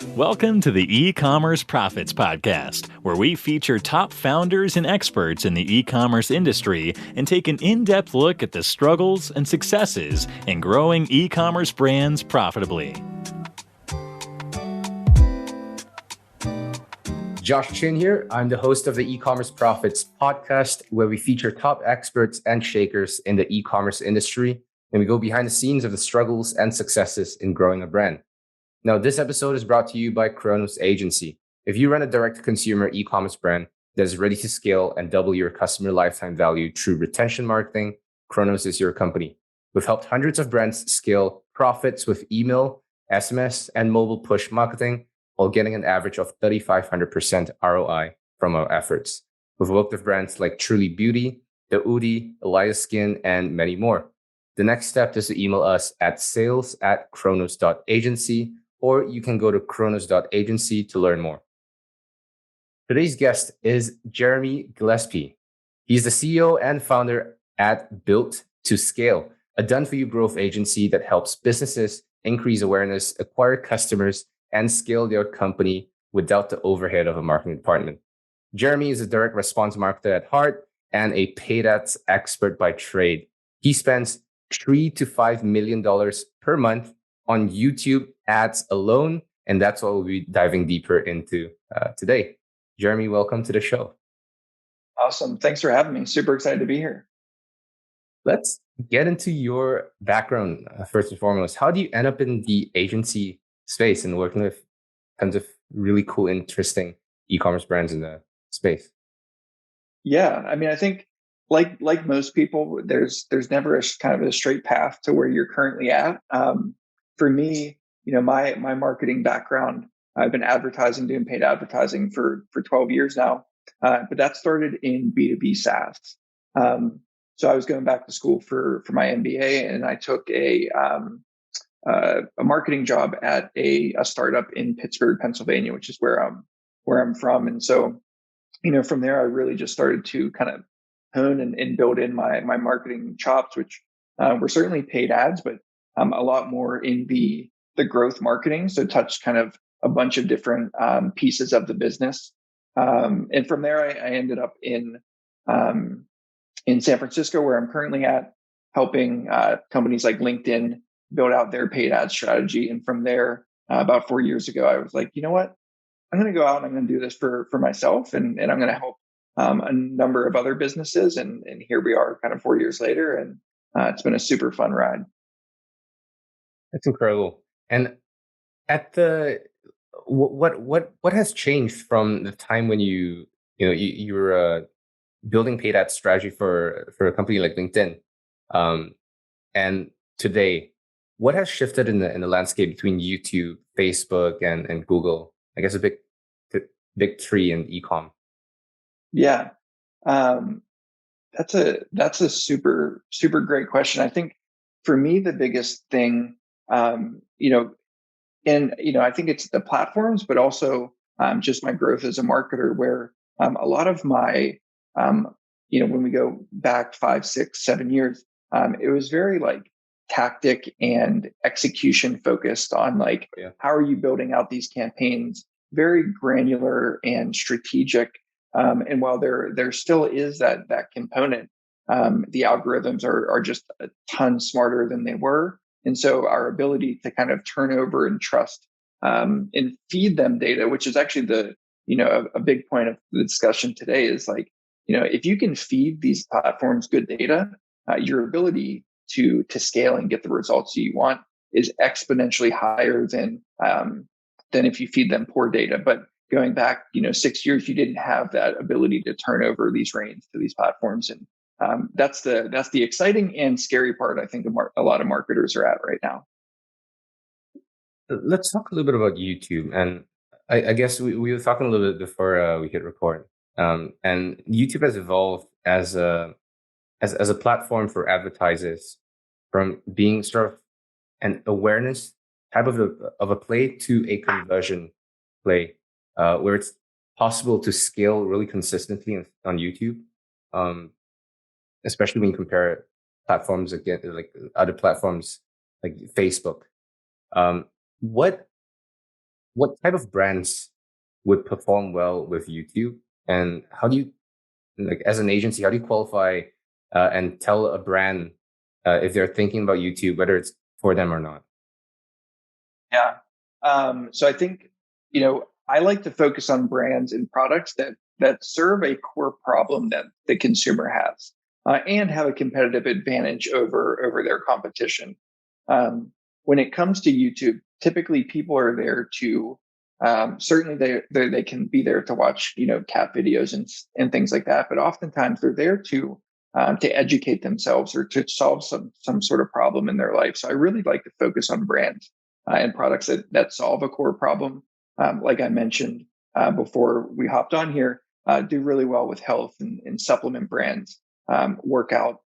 Welcome to the E-commerce Profits Podcast, where we feature top founders and experts in the e-commerce industry and take an in-depth look at the struggles and successes in growing e-commerce brands profitably. Josh Chin here. I'm the host of the E-commerce Profits Podcast, where we feature top experts and shakers in the e-commerce industry, and we go behind the scenes of the struggles and successes in growing a brand. Now, this episode is brought to you by Chronos.agency. If you run a direct-to-consumer e-commerce brand that is ready to scale and double your customer lifetime value through retention marketing, Chronos is your company. We've helped hundreds of brands scale profits with email, SMS, and mobile push marketing while getting an average of 3,500% ROI from our efforts. We've worked with brands like Truly Beauty, The Udi, Elias Skin, and many more. The next step is to email us at sales@chronos.agency, or you can go to chronos.agency to learn more. Today's guest is Jeremy Gillespie. He's the CEO and founder at Built to Scale, a done-for-you growth agency that helps businesses increase awareness, acquire customers, and scale their company without the overhead of a marketing department. Jeremy is a direct response marketer at heart and a paid ads expert by trade. He spends $3 to $5 million per month on YouTube ads alone, and that's what we'll be diving deeper into today. Jeremy, welcome to the show. Awesome. Thanks for having me. Super excited to be here. Let's get into your background first and foremost. How do you end up in the agency space and working with tons of really cool, interesting e-commerce brands in the space? Yeah, I mean, I think like most people, there's never a kind of a straight path to where you're currently at. For me, my marketing background, I've been doing paid advertising for 12 years now, but that started in B2B SaaS. So I was going back to school for my MBA, and I took a marketing job at a startup in Pittsburgh, Pennsylvania, which is where I'm from. And so, from there, I really just started to kind of hone and build in my marketing chops, which were certainly paid ads, but a lot more in the growth marketing. So touched kind of a bunch of different pieces of the business. And from there, I ended up in San Francisco, where I'm currently at, helping companies like LinkedIn build out their paid ad strategy. And from there, about 4 years ago, I was like, you know what? I'm going to go out and I'm going to do this for myself, and I'm going to help a number of other businesses. And here we are kind of 4 years later, and it's been a super fun ride. That's incredible. And at the what has changed from the time when you were building paid ad strategy for a company like LinkedIn, and today, what has shifted in the landscape between YouTube, Facebook, and Google? I guess a big three in e-com. Yeah, that's a super great question. I think for me, the biggest thing, I think it's the platforms, but also just my growth as a marketer, where a lot of my, when we go back 5, 6, 7 years, it was very like tactic and execution focused on how are you building out these campaigns, very granular and strategic. And while there still is that component, the algorithms are just a ton smarter than they were. And so our ability to kind of turn over and trust and feed them data, which is actually a big point of the discussion today, is if you can feed these platforms good data, your ability to scale and get the results you want is exponentially higher than if you feed them poor data. But going back, 6 years, you didn't have that ability to turn over these reins to these platforms, and that's the exciting and scary part. I think a lot of marketers are at right now. Let's talk a little bit about YouTube, and I guess we were talking a little bit before we hit record. And YouTube has evolved as a platform for advertisers from being sort of an awareness type of a play to a conversion play, where it's possible to scale really consistently on YouTube, especially when you compare platforms again, like other platforms like Facebook. What what type of brands would perform well with YouTube, and how do you, like, as an agency, how do you qualify and tell a brand if they're thinking about YouTube, whether it's for them or not? Yeah. So I think, I like to focus on brands and products that serve a core problem that the consumer has, and have a competitive advantage over their competition. Um, when it comes to YouTube, typically people are there to, certainly they can be there to watch, cat videos and things like that, but oftentimes they're there to educate themselves or to solve some sort of problem in their life. So I really like to focus on brands and products that solve a core problem. Like I mentioned before we hopped on here, do really well with health and supplement brands, workout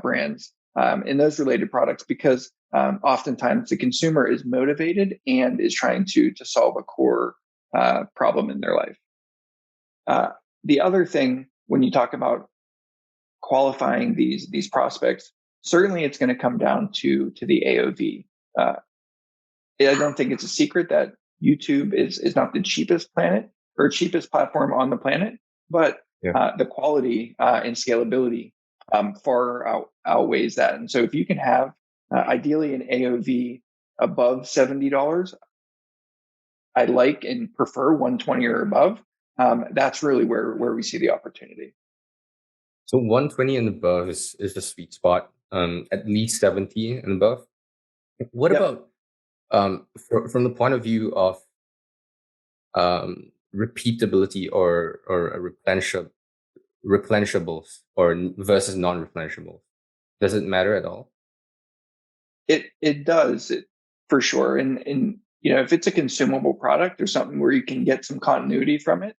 brands, and those related products, because oftentimes the consumer is motivated and is trying to solve a core problem in their life. Uh, the other thing, when you talk about qualifying these prospects, certainly it's going to come down to the AOV. Uh, I don't think it's a secret that YouTube is not the cheapest planet or cheapest platform on the planet, but the quality and scalability far outweighs that. And so if you can have ideally an AOV above $70, I like and prefer 120 or above. That's really where we see the opportunity. So 120 and above is the sweet spot. At least 70 and above. What Yep. about from the point of view of repeatability or replenishables or versus non-replenishables? Does it matter at all? It does, for sure. And if it's a consumable product or something where you can get some continuity from it,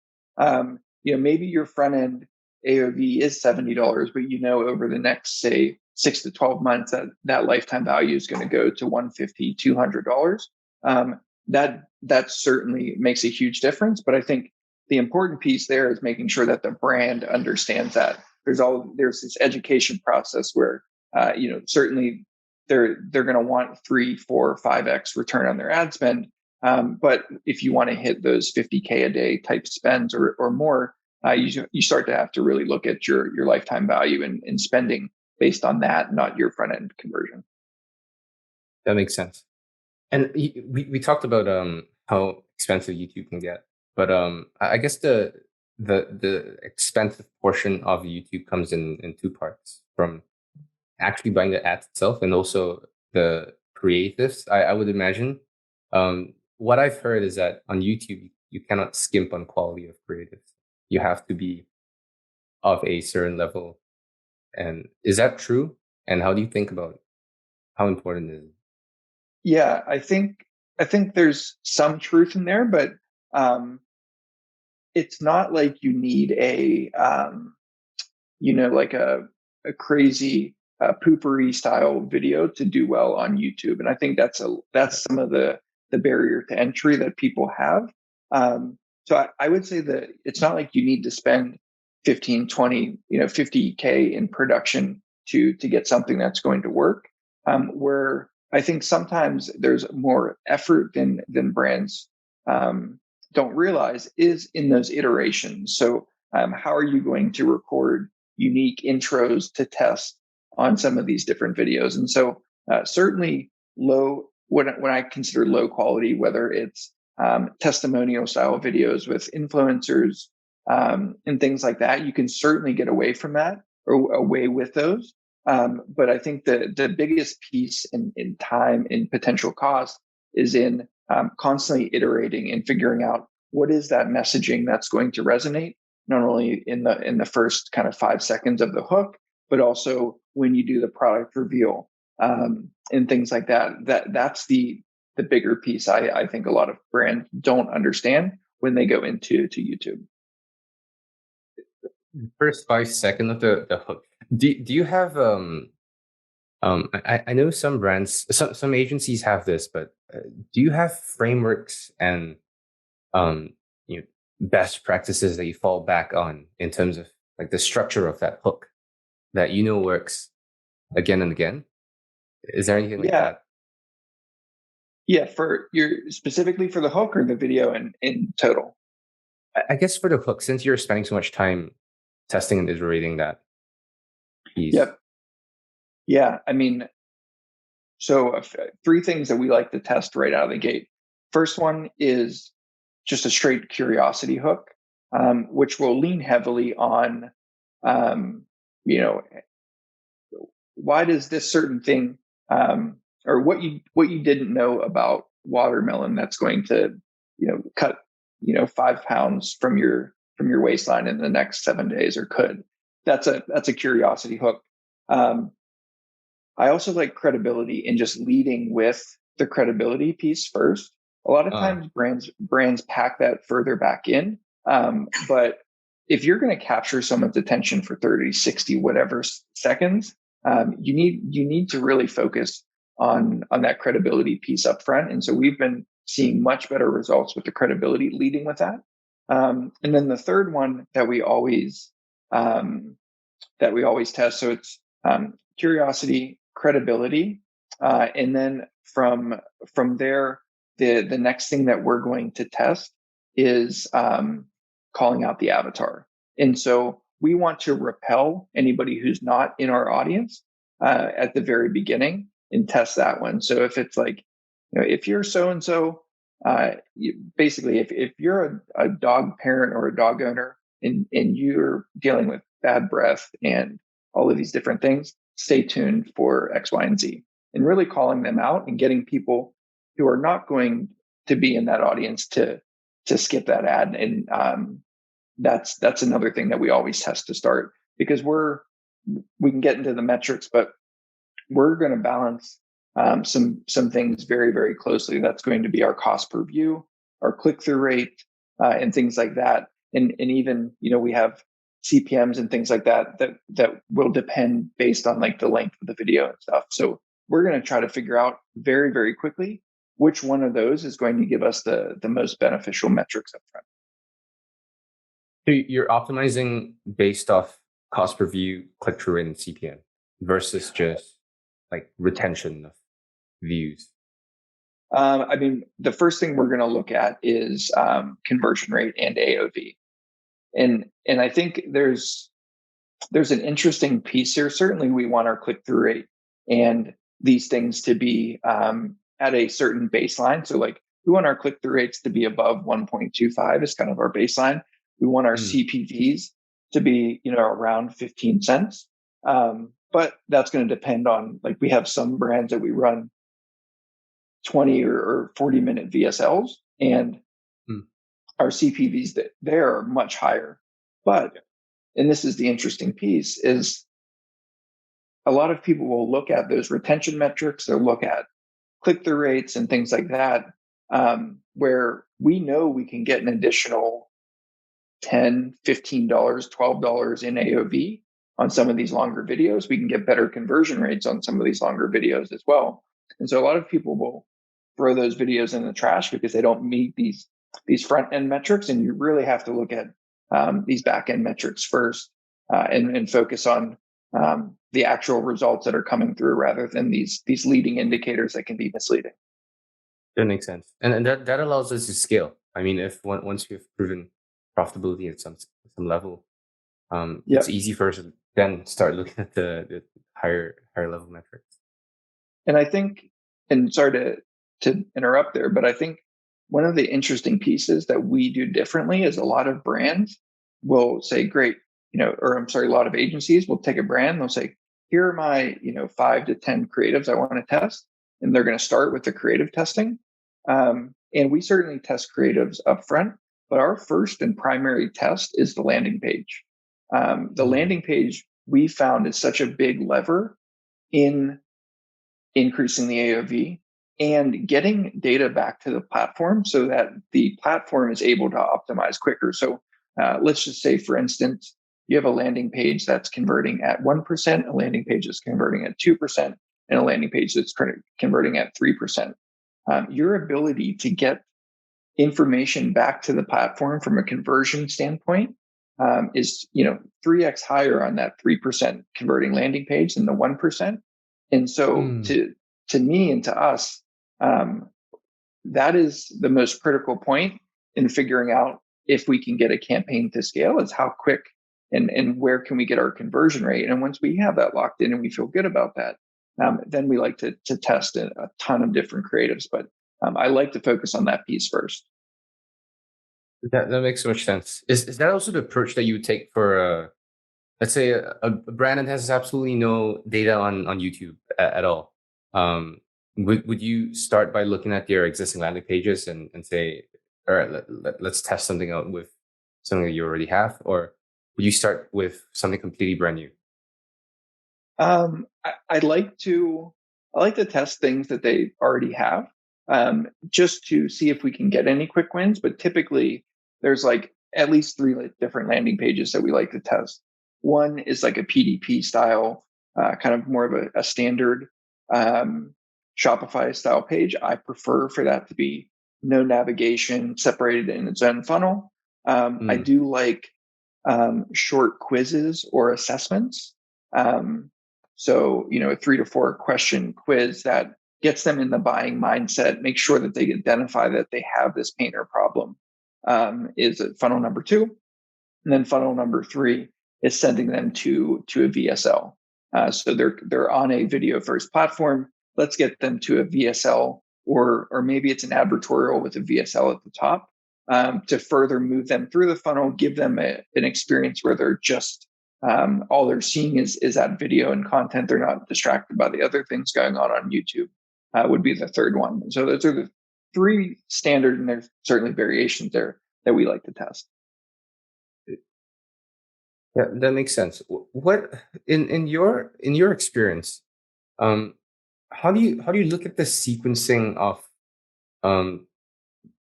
maybe your front end AOV is $70, but over the next, say, 6 to 12 months, that lifetime value is going to go to $150, $200. That certainly makes a huge difference. But I think the important piece there is making sure that the brand understands that there's this education process where certainly they're going to want 3, 4, 5x return on their ad spend. But if you want to hit those 50K a day type spends or more, you start to have to really look at your lifetime value and spending based on that, not your front end conversion. That makes sense. And we talked about how expensive YouTube can get, but I guess the expensive portion of YouTube comes in two parts: from actually buying the ads itself and also the creatives. I would imagine. What I've heard is that on YouTube you cannot skimp on quality of creatives. You have to be of a certain level. And is that true? And how do you think about it? How important is it? Yeah, I think there's some truth in there, but um, it's not like you need like a crazy poopery style video to do well on YouTube. And I think that's some of the barrier to entry that people have. So I would say that it's not like you need to spend 15, 20, 50K in production to get something that's going to work. Where I think sometimes there's more effort than brands don't realize is in those iterations. So how are you going to record unique intros to test on some of these different videos? And so certainly when I consider low quality, whether it's testimonial style videos with influencers and things like that, you can certainly get away from that or away with those. But I think the biggest piece in time and potential cost is in constantly iterating and figuring out what is that messaging that's going to resonate, not only in the first kind of 5 seconds of the hook, but also when you do the product reveal and things like that. That's the bigger piece. I think a lot of brands don't understand when they go into YouTube. First 5 seconds of the hook. Do you have I know some brands, some agencies have this, but do you have frameworks and um you know best practices that you fall back on in terms of like the structure of that hook that works again and again? Is there anything like Yeah, that? Yeah, for your specifically for the hook or the video in total? I guess for the hook, since you're spending so much time testing and iterating that piece. Yep. Yeah. I mean, so three things that we like to test right out of the gate. First one is just a straight curiosity hook, which will lean heavily on, um, you know, why does this certain thing, or what you didn't know about watermelon that's going to, cut, 5 pounds from your waistline in the next 7 days, or could. That's a curiosity hook. Um, I also like credibility in just leading with the credibility piece first. A lot of Uh, times brands pack that further back in. But if you're going to capture someone's attention for 30, 60, whatever seconds, you need to really focus on that credibility piece up front. And so we've been seeing much better results with the credibility leading with that. And then the third one that we always test. So it's curiosity, credibility, and then from there, the next thing that we're going to test is calling out the avatar. And so we want to repel anybody who's not in our audience at the very beginning and test that one. So if it's like, if you're so and so, basically, if you're a dog parent or a dog owner and you're dealing with bad breath and all of these different things, stay tuned for X, Y, and Z, and really calling them out and getting people who are not going to be in that audience to skip that ad. And that's another thing that we always test to start, because we can get into the metrics, but we're going to balance some things very, very closely. That's going to be our cost per view, our click through rate, and things like that. And even, we have CPMs and things like that will depend based on like the length of the video and stuff. So we're going to try to figure out very, very quickly which one of those is going to give us the most beneficial metrics up front. So you're optimizing based off cost per view, click through rate, and CPM versus just like retention of views. I mean, the first thing we're going to look at is conversion rate and AOV. And I think there's an interesting piece here. Certainly, we want our click through rate and these things to be at a certain baseline. So, like, we want our click through rates to be above 1.25 is kind of our baseline. We want our CPVs to be, around 15 cents. But that's going to depend on, like, we have some brands that we run 20 or 40-minute VSLs, and our CPVs that there are much higher. But, and this is the interesting piece, is a lot of people will look at those retention metrics, they'll look at click-through rates and things like that, where we know we can get an additional $10, $15, $12 in AOV on some of these longer videos. We can get better conversion rates on some of these longer videos as well. And so a lot of people will throw those videos in the trash because they don't meet these front end metrics. And you really have to look at these back end metrics first and focus on the actual results that are coming through, rather than these leading indicators that can be misleading. That makes sense, and that allows us to scale. I mean, if once we've proven profitability at some level, it's easy for us to then start looking at the higher level metrics. And I think, and sorry to interrupt there, but I think one of the interesting pieces that we do differently is a lot of brands will say, great, a lot of agencies will take a brand, they'll say, here are my, 5 to 10 creatives I want to test. And they're going to start with the creative testing. And we certainly test creatives up front, but our first and primary test is the landing page. The landing page we found is such a big lever in increasing the AOV and getting data back to the platform so that the platform is able to optimize quicker. So let's just say, for instance, you have a landing page that's converting at 1%, a landing page that's converting at 2%, and a landing page that's converting at 3%. Your ability to get information back to the platform from a conversion standpoint is 3x higher on that 3% converting landing page than the 1%. And so to me and to us, that is the most critical point in figuring out if we can get a campaign to scale, is how quick and where can we get our conversion rate. And once we have that locked in and we feel good about that, then we like to test a ton of different creatives. But I like to focus on that piece first. That makes so much sense. Is that also the approach that you would take for let's say a brand that has absolutely no data on YouTube at all? Would you start by looking at your existing landing pages and say, all right, let's test something out with something that you already have, or would you start with something completely brand new? I like to test things that they already have, just to see if we can get any quick wins. But typically, there's like at least three different landing pages that we like to test. One is like a PDP style, kind of more of a standard Shopify style page. I prefer for that to be no navigation, separated in its own funnel. I do like short quizzes or assessments. So, a 3 to 4 question quiz that gets them in the buying mindset, make sure that they identify that they have this pain or problem, is funnel number 2. And then funnel number 3 is sending them to a VSL. So they're on a video first platform. Let's get them to a VSL, or maybe it's an advertorial with a VSL at the top, to further move them through the funnel, give them an experience where they're just all they're seeing is that video and content. They're not distracted by the other things going on YouTube. Would be the third one. So those are the 3 standard, and there's certainly variations there that we like to test. Yeah, that makes sense. What in your experience, um, how do you look at the sequencing of um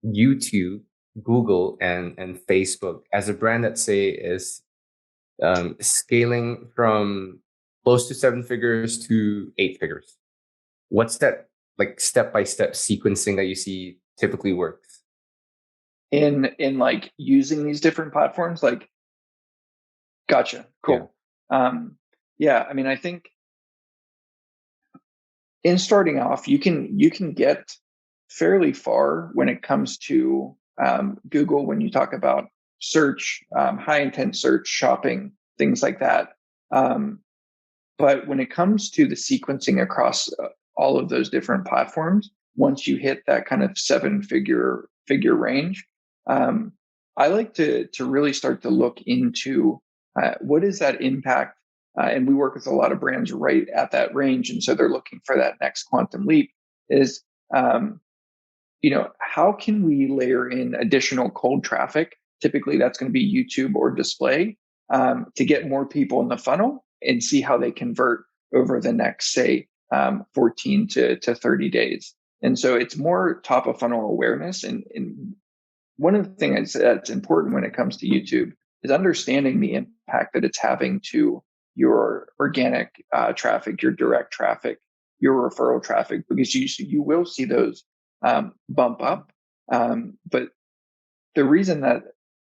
YouTube, Google, and Facebook as a brand that say is scaling from close to 7 figures to 8 figures? What's that like step by step sequencing that you see typically works? In like using these different platforms, like, gotcha, cool. Yeah, I mean, I think in starting off, you can get fairly far when it comes to Google, when you talk about search, high intent search, shopping, things like that. But when it comes to the sequencing across all of those different platforms, once you hit that kind of 7-figure range, I like to really start to look into what is that impact. And we work with a lot of brands right at that range, and so they're looking for that next quantum leap. Is how can we layer in additional cold traffic? Typically, that's going to be YouTube or display, to get more people in the funnel and see how they convert over the next, say, 14 to 30 days. And so it's more top of funnel awareness. And one of the things that's important when it comes to YouTube is understanding the impact that it's having to your organic traffic, your direct traffic, your referral traffic, because you will see those bump up. But the reason that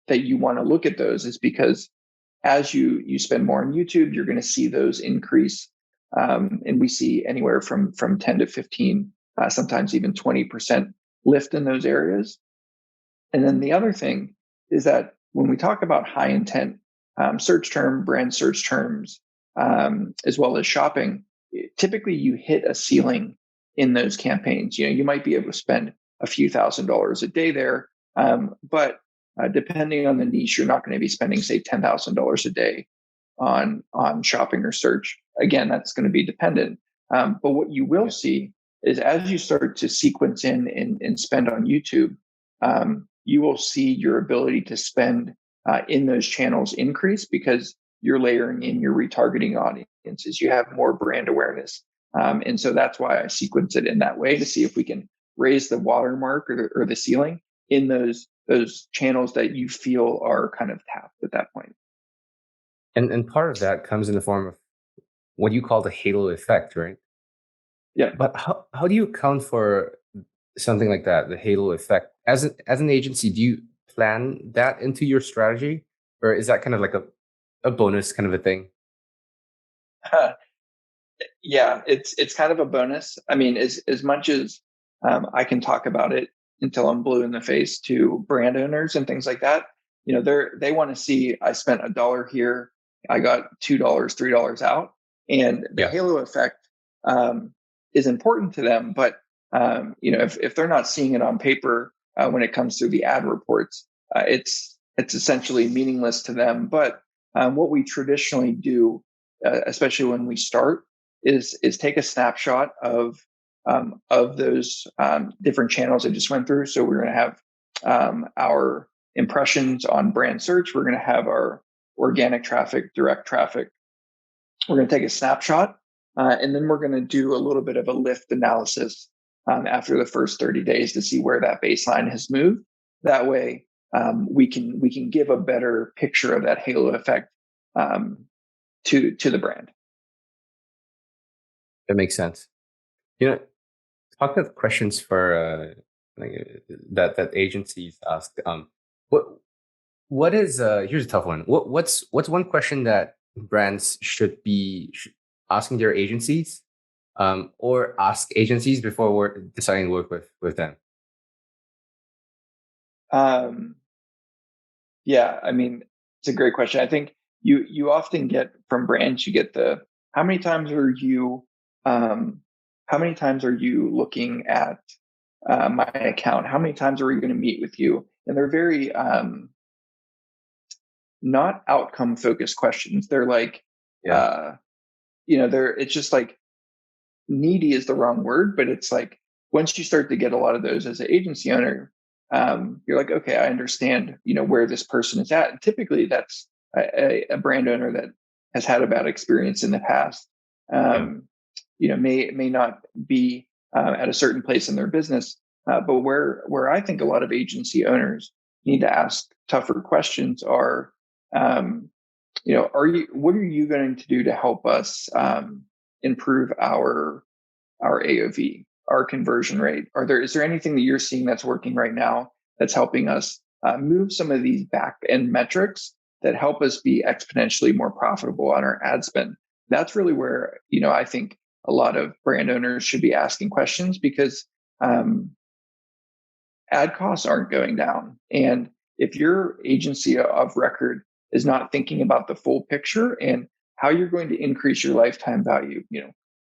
you want to look at those is because as you spend more on YouTube, you're going to see those increase. And we see anywhere from 10 to 15, sometimes even 20% lift in those areas. And then the other thing is that when we talk about high intent search term, brand search terms, as well as shopping, typically you hit a ceiling in those campaigns. You might be able to spend a few $1,000s a day there, but depending on the niche, you're not going to be spending, say, $10,000 a day on shopping or search. Again, that's going to be dependent. But what you will see is as you start to sequence in and spend on YouTube, you will see your ability to spend in those channels increase because you're layering in your retargeting audiences. You have more brand awareness. And so that's why I sequence it in that way, to see if we can raise the watermark or the ceiling in those channels that you feel are kind of tapped at that point. And part of that comes in the form of what you call the halo effect, right? Yeah. But how do you account for something like that, the halo effect? As an agency, do you plan that into your strategy, or is that kind of like a bonus kind of a thing? Yeah, it's kind of a bonus. I mean, as much as I can talk about it, until I'm blue in the face to brand owners and things like that. They want to see I spent $1 here, I got $2, $3 out, and the halo effect is important to them. But if they're not seeing it on paper when it comes through the ad reports, it's essentially meaningless to them. But what we traditionally do, especially when we start, is take a snapshot of those different channels I just went through. So we're going to have our impressions on brand search. We're going to have our organic traffic, direct traffic. We're going to take a snapshot, and then we're going to do a little bit of a lift analysis after the first 30 days to see where that baseline has moved. That way, we can give a better picture of that halo effect to the brand. That makes sense. Talking about questions for that agencies ask. What is here's a tough one. What's one question that brands should be asking their agencies, or ask agencies before we're deciding to work with them? Yeah, I mean, it's a great question. I think you often get from brands, you get the how many times are you looking at my account? How many times are we going to meet with you? And they're very not outcome focused questions. They're like, it's just like needy is the wrong word, but it's like once you start to get a lot of those as an agency owner, you're like, okay, I understand, where this person is at. And typically that's a brand owner that has had a bad experience in the past, may not be at a certain place in their business. But where I think a lot of agency owners need to ask tougher questions are, what are you going to do to help us improve our AOV, our conversion rate? Is there anything that you're seeing that's working right now that's helping us move some of these back end metrics that help us be exponentially more profitable on our ad spend? That's really where, I think a lot of brand owners should be asking questions, because ad costs aren't going down. And if your agency of record is not thinking about the full picture and how you're going to increase your lifetime value,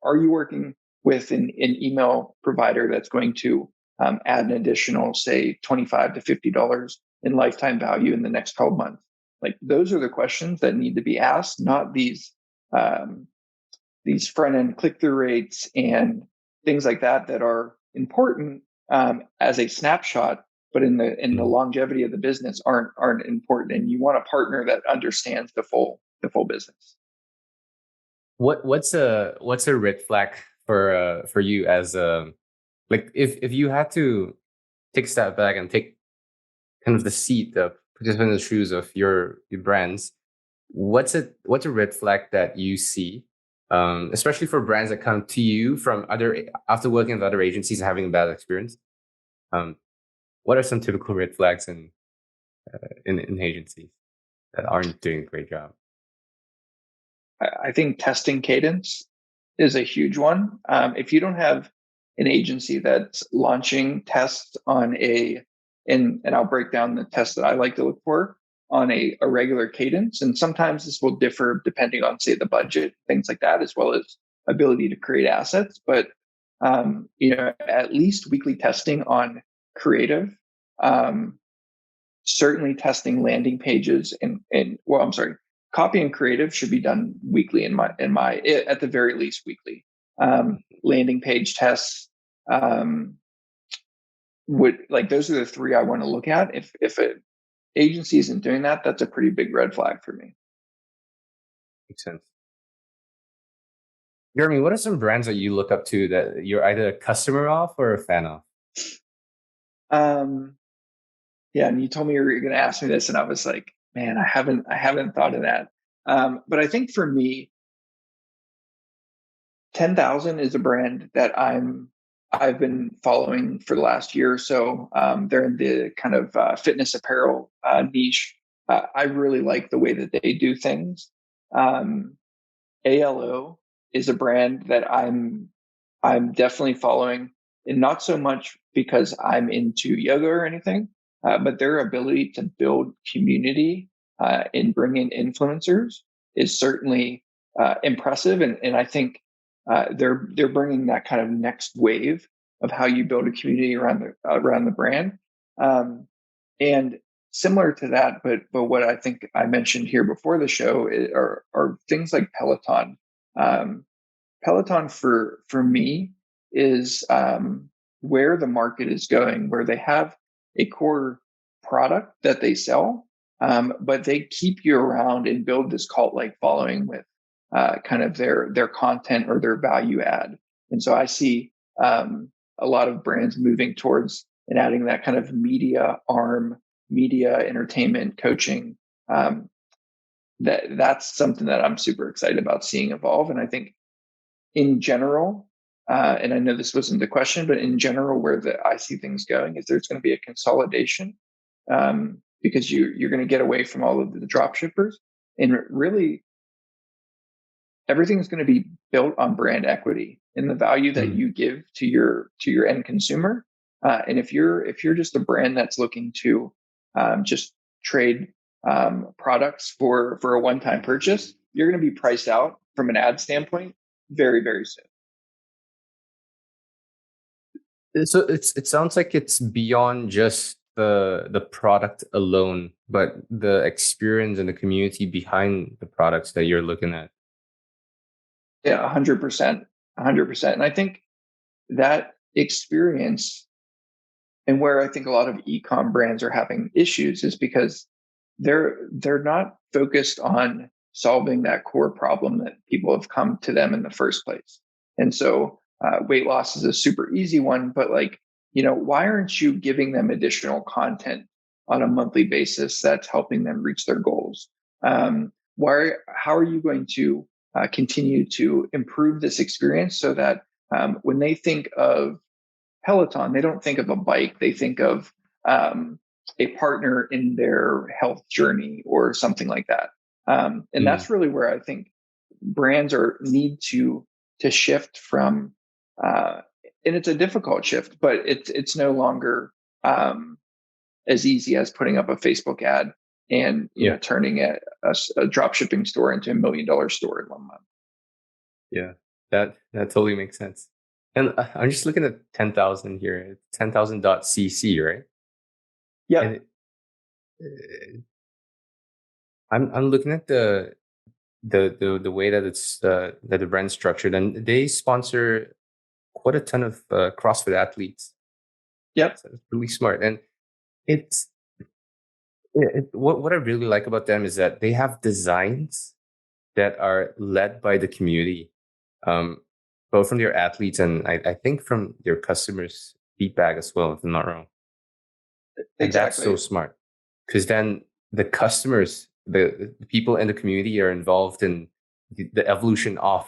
are you working with an email provider that's going to add an additional, say, $25 to $50 in lifetime value in the next 12 months? Like, those are the questions that need to be asked, not these front end click through rates and things like that are important as a snapshot, but in the longevity of the business aren't important. And you want a partner that understands the full business. What's a red flag for you as like if you had to take a step back and take kind of the seat, the participant in the shoes of your brands, what's a red flag that you see, especially for brands that come to you from after working with other agencies and having a bad experience? What are some typical red flags in agencies that aren't doing a great job? I think testing cadence is a huge one. If you don't have an agency that's launching tests on and I'll break down the tests that I like to look for on a regular cadence. And sometimes this will differ depending on, say, the budget, things like that, as well as ability to create assets. But, at least weekly testing on creative, certainly testing landing pages copy and creative should be done weekly in my at the very least weekly. Landing page tests those are the three I want to look at. If an agency isn't doing that, that's a pretty big red flag for me. Makes sense. Jeremy, what are some brands that you look up to that you're either a customer of or a fan of? Yeah, and you told me you were going to ask me this, and I was like, man, I haven't thought of that. But I think for me, 10,000 is a brand that I've been following for the last year or so. They're in the kind of fitness apparel niche. I really like the way that they do things. ALO is a brand that I'm definitely following. and not so much because I'm into yoga or anything, but their ability to build community and bring in influencers is certainly impressive. And I think they're bringing that kind of next wave of how you build a community around the brand. And similar to that, but what I think I mentioned here before the show are things like Peloton. Um, Peloton for me is where the market is going, where they have a core product that they sell, but they keep you around and build this cult-like following with kind of their content or their value add. And so I see a lot of brands moving towards and adding that kind of media arm, media entertainment coaching. That's something that I'm super excited about seeing evolve. And I think in general, and I know this wasn't the question, but in general, where I see things going is there's going to be a consolidation because you're going to get away from all of the drop shippers, and really everything is going to be built on brand equity and the value that you give to your end consumer. And if you're just a brand that's looking to just trade products for a one-time purchase, you're going to be priced out from an ad standpoint very, very soon. So it sounds like it's beyond just the product alone, but the experience and the community behind the products that you're looking at. Yeah, 100%, 100%. And I think that experience, and where I think a lot of e-com brands are having issues, is because they're not focused on solving that core problem that people have come to them in the first place. And so weight loss is a super easy one, but like, why aren't you giving them additional content on a monthly basis that's helping them reach their goals? How are you going to continue to improve this experience so that when they think of Peloton, they don't think of a bike, they think of a partner in their health journey or something like that. And that's really where I think brands need to shift from, and it's a difficult shift, but it's no longer as easy as putting up a Facebook ad and turning a drop shipping store into $1 million store in 1 month. Yeah, that totally makes sense. And I'm just looking at 10,000 here, 10,000.cc, right? Yeah. I'm looking at the way that it's that the brand's structured, and they sponsor quite a ton of CrossFit athletes. Yep. So it's really smart, and what I really like about them is that they have designs that are led by the community, both from their athletes and I think from their customers' feedback as well, if I'm not wrong. And that's so smart, because then the customers, the people in the community are involved in the evolution of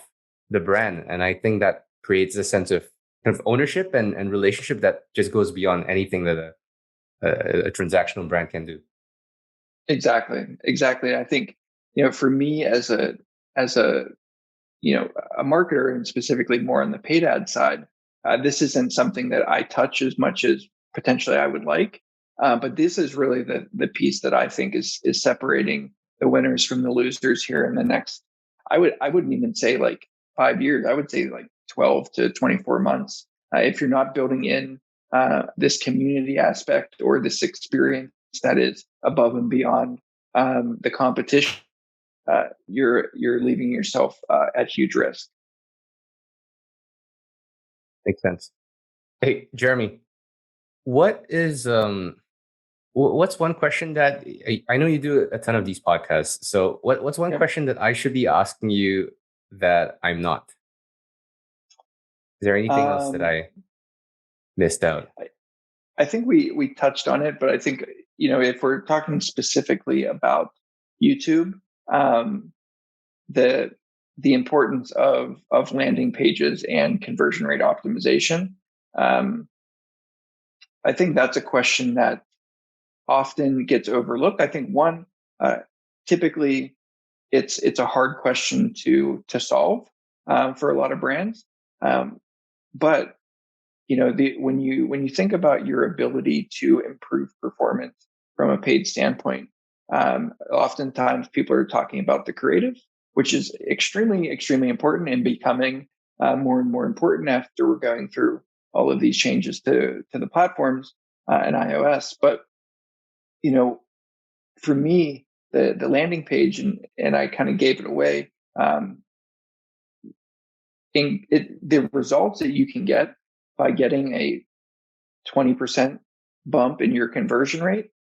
the brand. And I think that creates a sense of kind of ownership and relationship that just goes beyond anything that a transactional brand can do. Exactly. I think, for me as a marketer, and specifically more on the paid ad side, this isn't something that I touch as much as potentially I would like. But this is really the piece that I think is separating the winners from the losers here in the next, I wouldn't even say like 5 years. I would say like 12 to 24 months. If you're not building in this community aspect or this experience that is above and beyond the competition, you're leaving yourself at huge risk. Makes sense. Hey, Jeremy, what is what's one question that I know you do a ton of these podcasts? So what's one question that I should be asking you that I'm not? Is there anything else that I missed out? I think we touched on it, but I think, if we're talking specifically about YouTube, the importance of landing pages and conversion rate optimization, I think that's a question that often gets overlooked. I think typically it's a hard question to solve for a lot of brands, but when you think about your ability to improve performance from a paid standpoint, oftentimes people are talking about the creative, which is extremely, extremely important and becoming more and more important after we're going through all of these changes to the platforms and iOS. But for me, the landing page, and I kind of gave it away. The results that you can get by getting a 20% bump in your conversion rate,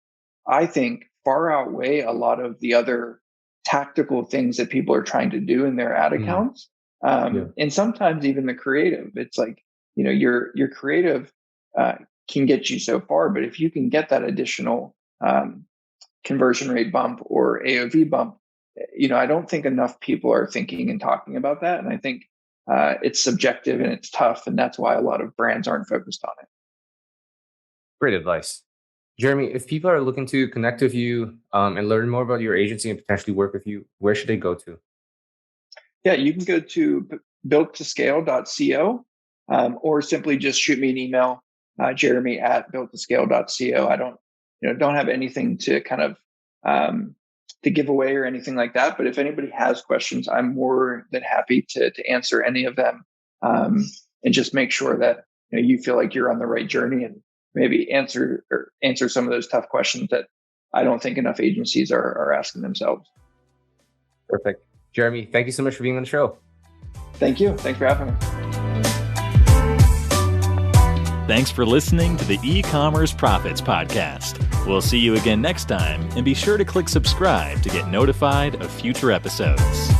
I think far outweigh a lot of the other tactical things that people are trying to do in their ad accounts. And sometimes even the creative. It's like, your creative can get you so far, but if you can get that additional conversion rate bump or AOV bump, I don't think enough people are thinking and talking about that. And I think it's subjective and it's tough. And that's why a lot of brands aren't focused on it. Great advice. Jeremy, if people are looking to connect with you and learn more about your agency and potentially work with you, where should they go to? Yeah, you can go to builttoscale.co or simply just shoot me an email, jeremy@builttoscale.co. I don't have anything to kind of to give away or anything like that. But if anybody has questions, I'm more than happy to answer any of them and just make sure that you feel like you're on the right journey and maybe answer some of those tough questions that I don't think enough agencies are asking themselves. Perfect. Jeremy, thank you so much for being on the show. Thank you. Thanks for having me. Thanks for listening to the E-commerce Profits Podcast. We'll see you again next time, and be sure to click subscribe to get notified of future episodes.